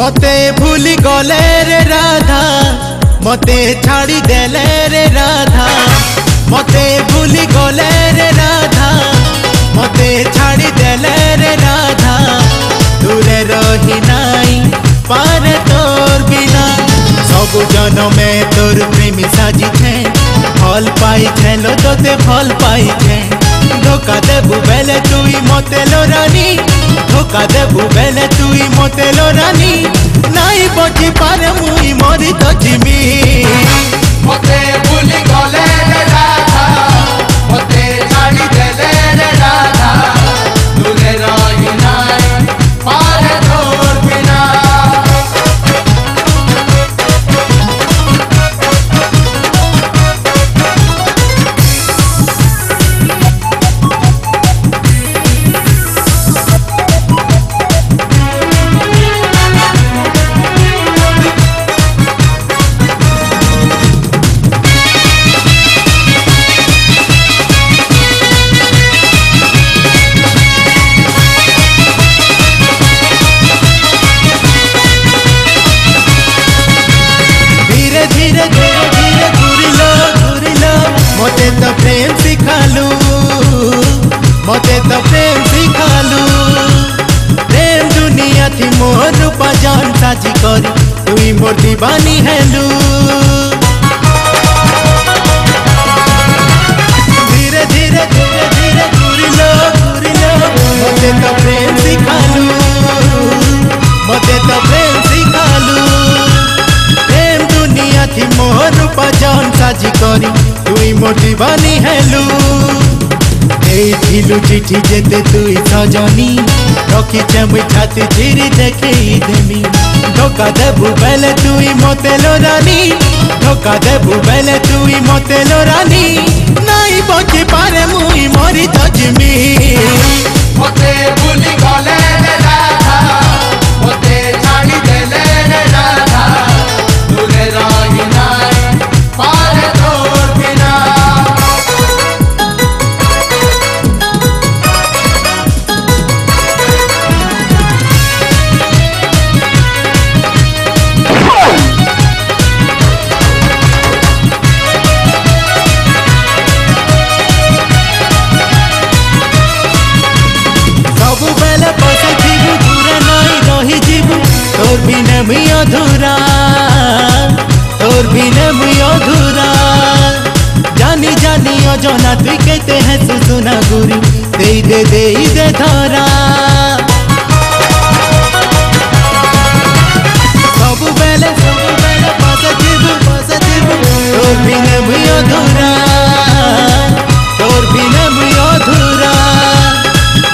मते भूली गले रे राधा मते छाड़ी देले रे राधा मते भूली गले रे राधा मते छाड़ी देले रे राधा दूरे रही नाई पारे तोर बिना सब जनमे तोर प्रेमी साजी छे फल पाई छे लो तोते फल पाई छे धोखा देबू बेले तुई मते लो रानी धोखा देबू बेले तुई मते लो रानी नाई बची पारे मुई मरी तो जिमी मते भूली गले रे राधा मते छाड़ी देले रे राधा दूरे रही नाई पारे तोर बिना मते तो प्रेम सिखालू मते तो प्रेम सिखालू प्रेम दुनिया थी मोर रूपा जान साजी करी तुई मोर दीवानी हेलू धीरे धीरे धीरे धीरे घूरिलो मते तो प्रेम सिखालू मते तो प्रेम सिखालू प्रेम दुनिया थी मोर रूपा जान साजी करी तुई मोर दीवानी हेलू देथिलु चिठी जेते तुई सजनी रखी मुई छाती चिरी देखई देमी धोखा देबू बेले तुई मते लो रानी धोखा देबू बेले तुई मते लो रानी नाई बची पारे मुई मरी तो जिमी मते भूली गले रे राधा मते छाड़ी देले रे राधा दूरे रही नाई पारे तोर बिना सबु बेले बसे जीवु दूरे नाई रही जीवु तोर बिना मुई अधूरा तोर बिना मुई अधूरा जानी जानी अजना तुई कहते हैं सुसुना गुरी दे धरा सबु बेले बसे जीवु तोर बिना मुई अधूरा तोर बिना मुई अधूरा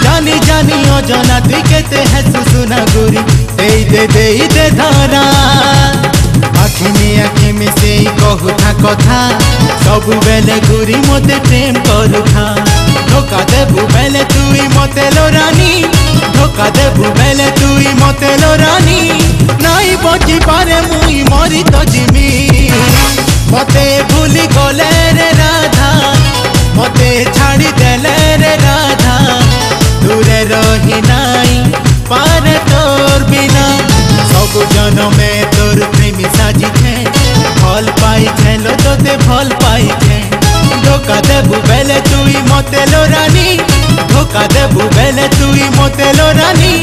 जानी जानी अजना तुई कहते हैं सुसुना गुरी दे धरा आखि में से कहू था कथा सब बेले गुरी मते प्रेम करू था धोखा देबू बेले तुई मते लो रानी धोखा देबू बेले तुई मते लो रानी नाई बची पारे मुई मरी तो जिमी मते भूली गले रे राधा मते छाड़ी देले रे राधा दूरे रही नाई पारे तोर बिना सब जनमे तोर प्रेमी साजी छे फल पाई छे लो तोते फल पाई छे धोखा देबू बेले तुई मते लो रानी धोखा देबू बेले तुई मते लो रानी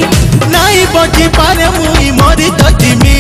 नाई बची पारे मुई मरी तो जिमी।